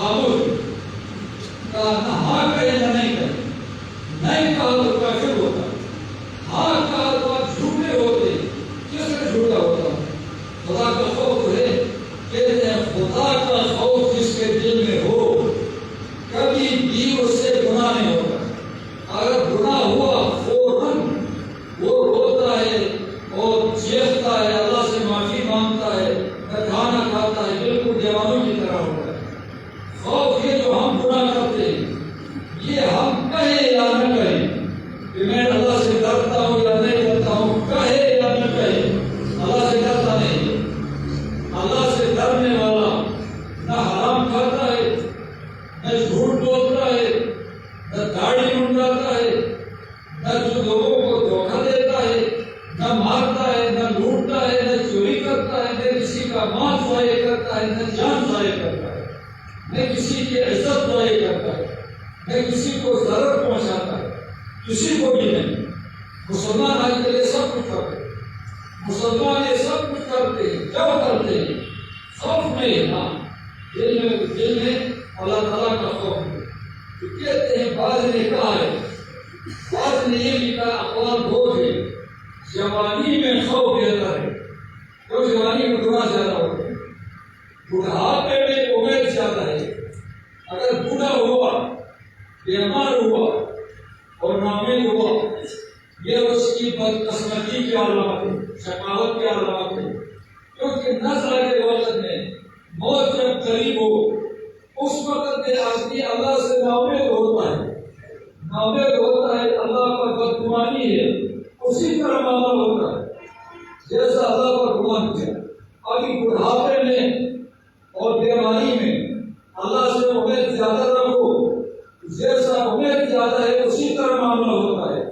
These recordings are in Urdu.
خاموش کہا نہ ہاں کہے نہ نہیں کہے، نہیں کہا تو کافر ہوتا، ہاں کہا تو آپ جھوٹے ہوتے، کس نے جھوٹا ہوتا؟ خدا کا خوف ہے، کہتے ہیں خدا کا خوف جس کے دل میں ہو کبھی بھی اس سے گناہ نہیں ہوگا، اگر گناہ ہوا فوراً وہ روتا ہے اور چیختا ہے، اللہ سے معافی مانگتا ہے، کھانا کھاتا ہے، بالکل دیوانوں کی طرح ہوتا ہے۔ خوف یہ جو ہم گناہ کرتے ہیں، یہ ہم کہیں یا نہ کہیں کہ میں اللہ سے ڈرتا ہوں یا نہیں ڈرتا ہوں، کہے یا نہ کہے، اللہ سے ڈرتا نہیں ہے۔ اللہ سے ڈرنے والا نہ حرام کھاتا ہے، نہ جھوٹ بولتا ہے، نہ داڑھی منڈاتا ہے، نہ جو لوگوں کو دھوکہ دیتا ہے، نہ مارتا ہے، نہ لوٹتا ہے، نہ چوری کرتا ہے، نہ کسی کا مال ضائع کرتا ہے، نہ جان ضائع کرتا ہے، نہ کسی کی عزت ضائع کرتا ہے، نہ کسی کو ضرر پہنچاتا ہے، کسی کو بھی نہیں۔ مسلمان آج کے لیے سب کچھ کرتے ہیں، مسلمان یہ سب کچھ کرتے ہیں، کیوں کرتے ہیں؟ خوف نہیں، ہاں دل میں اللہ تعالیٰ کا خوف ہے۔ تو کہتے ہیں بعض نے کہا ہے، بعض نے یہ لکھا اقوال دو ہے، جوانی میں خوف بہتر ہے، تو جوانی میں گناہ زیادہ ہوتے ہیں، بڑھاپے میں امید زیادہ ہے۔ اگر بوڑھا ہوا، بیمار ہوا اور نامید ہوا، یہ اس کی بدقسمتی کی علامت ہے، شقاوت کی علامت ہے، کیونکہ نظر کے وقت میں موت جب قریب ہو اس وقت میں آدمی اللہ سے نامید ہوتا ہے، نامید ہوتا ہے، اللہ پر بدگمانی ہے، اسی طرح معاملہ ہوتا ہے جیسا اللہ پر گمان کیا۔ ابھی بڑھاپے میں اور بیماری میں اللہ سے امید زیادہ رکھو، جیسا امید زیادہ ہے اسی طرح معاملہ ہوتا ہے،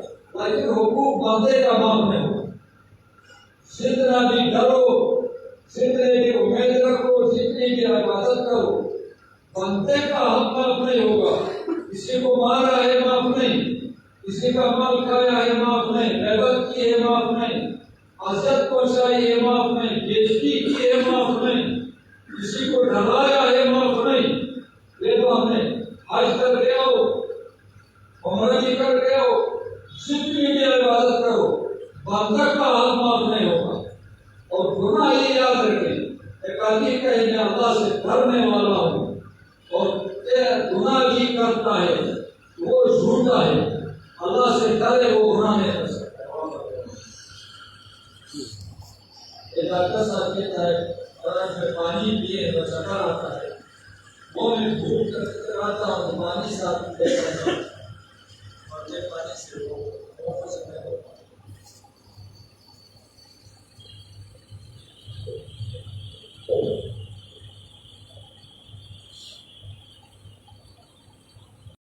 لیکن حقوق بندے کا معاملہ نہیں ہوتا۔ جتنا بھی ڈرو، جتنے بھی امید رکھو، جتنی بھی عبادت کرو، بندے کا حق معاف نہیں ہوگا۔ کسی کو مارا ہے معاف نہیں، کسی کا مال کھایا ہے معاف نہیں، غیبت کی ہے معاف نہیں، عزت پہنچائی ہے معاف نہیں، بےعزتی کی ہے معاف نہیں، کسی کو ڈرایا ہے معاف نہیں۔ یہ تو ہم نے حج کر کے آؤ، عمرہ بھی کر کے آؤ، جتنی بھی عبادت کرو، بندہ کا حق معاف نہیں ہوگا۔ اور گناہ یہ یاد رکھیں، ایک آدمی کہے میں اللہ سے ڈرنے والا ہوں اور گناہ بھی کرتا ہے، وہ جھوٹا ہے۔ اللہ سے ڈرے وہ گناہ نہیں کر سکتا۔ ایک ڈاکٹر صاحب کہتا ہے اگر میں پانی پیے تو چکر آتا ہے، وہ میں بھوک کرتا ہوں تو پانی ساتھ